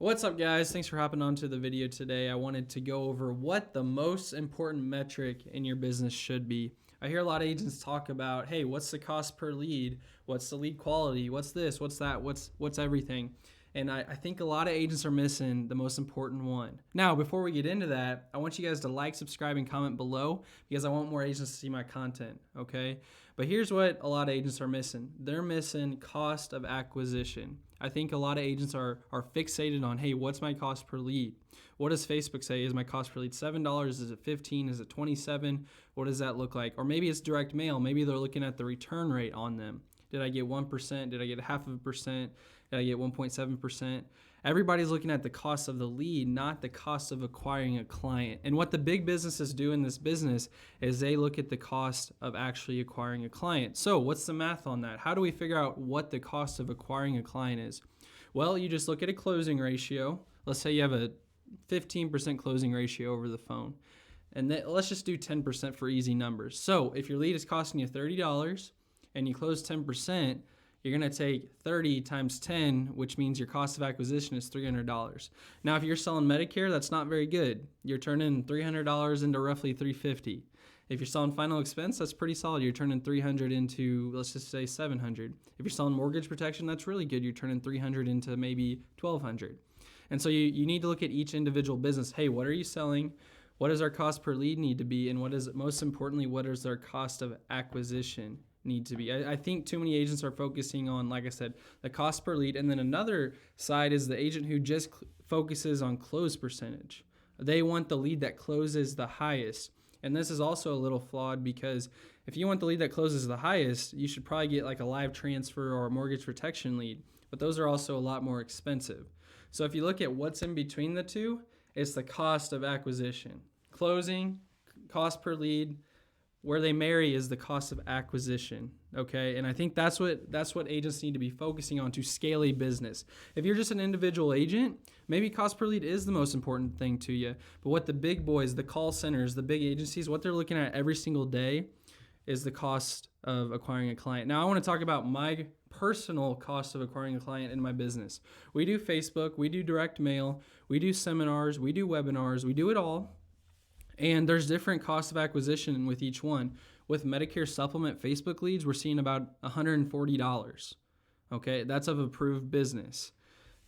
What's up, guys? Thanks for hopping onto the video today. I wanted to go over what the most important metric in your business should be. I hear a lot of agents talk about, hey, what's the cost per lead? What's the lead quality? What's this? What's that? What's everything? And I think a lot of agents are missing the most important one. Now, before we get into that, I want you guys to like, subscribe, and comment below because I want more agents to see my content, okay? But here's what a lot of agents are missing. They're missing cost of acquisition. I think a lot of agents are fixated on, hey, what's my cost per lead? What does Facebook say? Is my cost per lead $7? Is it $15? Is it $27? What does that look like? Or maybe it's direct mail. Maybe they're looking at the return rate on them. Did I get 1%? Did I get 0.5%? Did I get 1.7%? Everybody's looking at the cost of the lead, not the cost of acquiring a client. And what the big businesses do in this business is they look at the cost of actually acquiring a client. So what's the math on that? How do we figure out what the cost of acquiring a client is? Well, you just look at a closing ratio. Let's say you have a 15% closing ratio over the phone. And let's just do 10% for easy numbers. So if your lead is costing you $30 and you close 10%, you're going to take 30 times 10, which means your cost of acquisition is $300. Now, if you're selling Medicare, that's not very good. You're turning $300 into roughly $350. If you're selling final expense, that's pretty solid. You're turning $300 into, let's just say, $700. If you're selling mortgage protection, that's really good. You're turning $300 into maybe $1,200. And so you need to look at each individual business. Hey, what are you selling? What does our cost per lead need to be? And most importantly, what is our cost of acquisition need to be? I think too many agents are focusing on, like I said, the cost per lead. And then another side is the agent who just focuses on close percentage. They want the lead that closes the highest. And this is also a little flawed because if you want the lead that closes the highest, you should probably get like a live transfer or a mortgage protection lead. But those are also a lot more expensive. So if you look at what's in between the two, it's the cost of acquisition. Closing, cost per lead. Where they marry is the cost of acquisition, okay? And I think that's what agents need to be focusing on to scale a business. If you're just an individual agent, maybe cost per lead is the most important thing to you. But what the big boys, the call centers, the big agencies, what they're looking at every single day is the cost of acquiring a client. Now, I want to talk about my personal cost of acquiring a client in my business. We do Facebook, we do direct mail, we do seminars, we do webinars, we do it all. And there's different costs of acquisition with each one. With Medicare Supplement Facebook leads, we're seeing about $140. Okay, that's of approved business.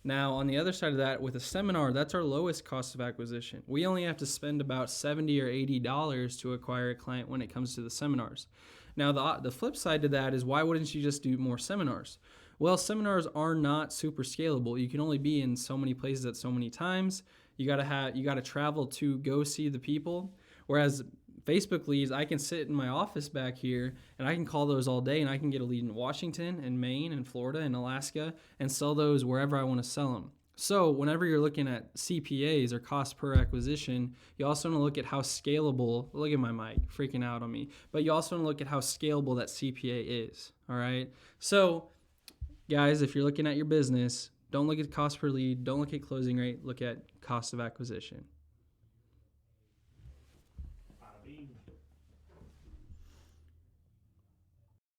Now, on the other side of that, with a seminar, that's our lowest cost of acquisition. We only have to spend about $70 or $80 to acquire a client when it comes to the seminars. Now, the flip side to that is, why wouldn't you just do more seminars? Well, seminars are not super scalable. You can only be in so many places at so many times. You gotta travel to go see the people. Whereas Facebook leads, I can sit in my office back here and I can call those all day, and I can get a lead in Washington and Maine and Florida and Alaska and sell those wherever I want to sell them. So whenever you're looking at CPAs or cost per acquisition, you also want to look at how scalable, look at my mic freaking out on me, but you also want to look at how scalable that CPA is, all right? So guys, if you're looking at your business, don't look at cost per lead, don't look at closing rate, look at cost of acquisition.